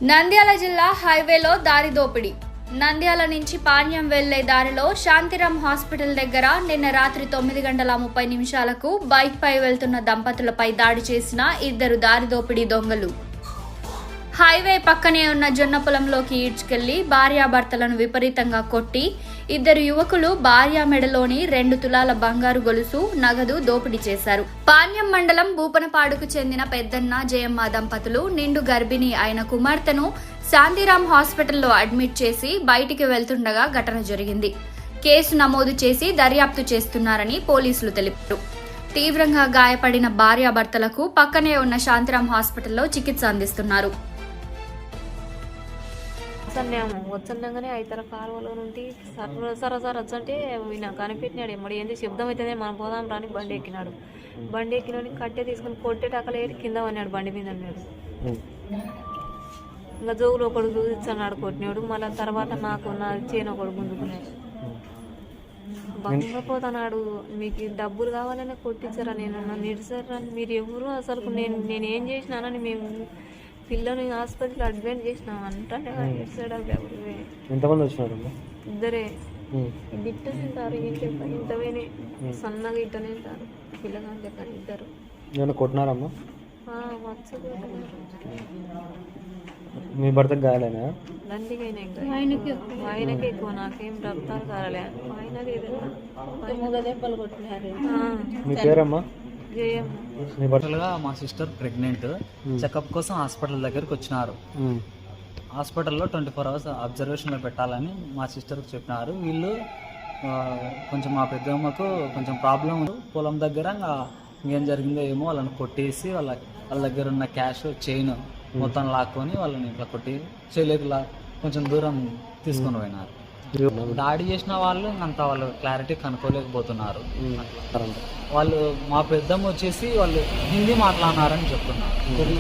నంద్యాల జిల్లా హైవేలో దారి దోపిడీ. నంద్యాల నుంచి పాణ్యం వెళ్లే దారిలో శాంతిరాం హాస్పిటల్ దగ్గర నిన్న రాత్రి 9:30 బైక్ పై వెళ్తున్న దంపతులపై దాడి చేసిన ఇద్దరు దారి దోపిడీ దొంగలు హైవే పక్కనే ఉన్న జొన్న పొలంలోకి ఈడ్చుకెళ్లి భార్యాభర్తలను విపరీతంగా కొట్టి ఇద్దరు యువకులు భార్య మెడలోని 2 తులాల బంగారు గొలుసు నగదు దోపిడీ చేశారు. పాణ్యం మండలం భూపనపాడుకు చెందిన పెద్దన్న జయమ్మ దంపతులు నిండు గర్భిణి అయిన కుమార్తెను శాంతిరాం హాస్పిటల్లో అడ్మిట్ చేసి బయటికి వెళ్తుండగా ఘటన జరిగింది. కేసు నమోదు చేసి దర్యాప్తు చేస్తున్నారని పోలీసులు తెలిపారు. తీవ్రంగా గాయపడిన భార్యాభర్తలకు పక్కనే ఉన్న శాంతిరాం హాస్పిటల్లో చికిత్స అందిస్తున్నారు. వచ్చంగానే అయితర కాలువలో నుండి సర వచ్చంటే నాకు కనిపెట్టినాడు. ఎమ్మడి ఏంది శబ్దం అవుతుంది మనం పోదాం రాని బండి ఎక్కినాడు. బండి ఎక్కినోని కట్టె తీసుకుని కొట్టేటక్కలేరు కింద పడినాడు. బండి మీద అన్నాడు. ఇంకా జోగులు ఒకడు చూపించాడు కొట్టినాడు. మళ్ళీ తర్వాత నాకు నా చేను ఒకడు గుంజుకున్నాడు. బంగపోతున్నాడు. మీకు డబ్బులు కావాలనే కొట్టించారా? నేను నిడిసారా? మీరు ఎవరు అసలు నేనేం చేసినానని మేము పిల్లని హాస్పిటల్ అడ్మిట్ చేసినాం అంటే ఎంతమంది వచ్చినారు? ఇద్దరే. గిట్ట తింటారు ఇంతవేనే సన్నగా ఇట్ట తింటారు పిల్లగాని దగ్గర ఇద్దరు. కొట్టినారమ్మా? మీ భర్తకు గాయాలేనా? దండిగైనా ఆయనకి ఎక్కువ, నాకేం రక్తాలు కాలే. ఆయన దెబ్బలు కొట్టినారు. మీ పేరమ్మా? మా సిస్టర్ ప్రెగ్నెంట్. చెకప్ కోసం హాస్పిటల్ దగ్గరికి వచ్చినారు. హాస్పిటల్లో 24 hours అబ్జర్వేషన్లో పెట్టాలని మా సిస్టర్కి చెప్పినారు. వీళ్ళు కొంచెం మా పెద్దమ్మకు కొంచెం ప్రాబ్లం పొలం దగ్గర ఏం జరిగిందో ఏమో వాళ్ళని కొట్టేసి వాళ్ళ దగ్గర ఉన్న క్యాష్ చైన్ మొత్తం లాక్కొని వాళ్ళని ఇట్లా కొట్టి చేయలేక కొంచెం దూరం తీసుకొని పోయినారు. దాడి చేసిన వాళ్ళు అంత వాళ్ళు క్లారిటీ కనుక్కోలేకపోతున్నారు. వాళ్ళు మా పెద్దమ్మ వచ్చేసి వాళ్ళు హిందీ మాట్లాడినారని చెప్తున్నారు.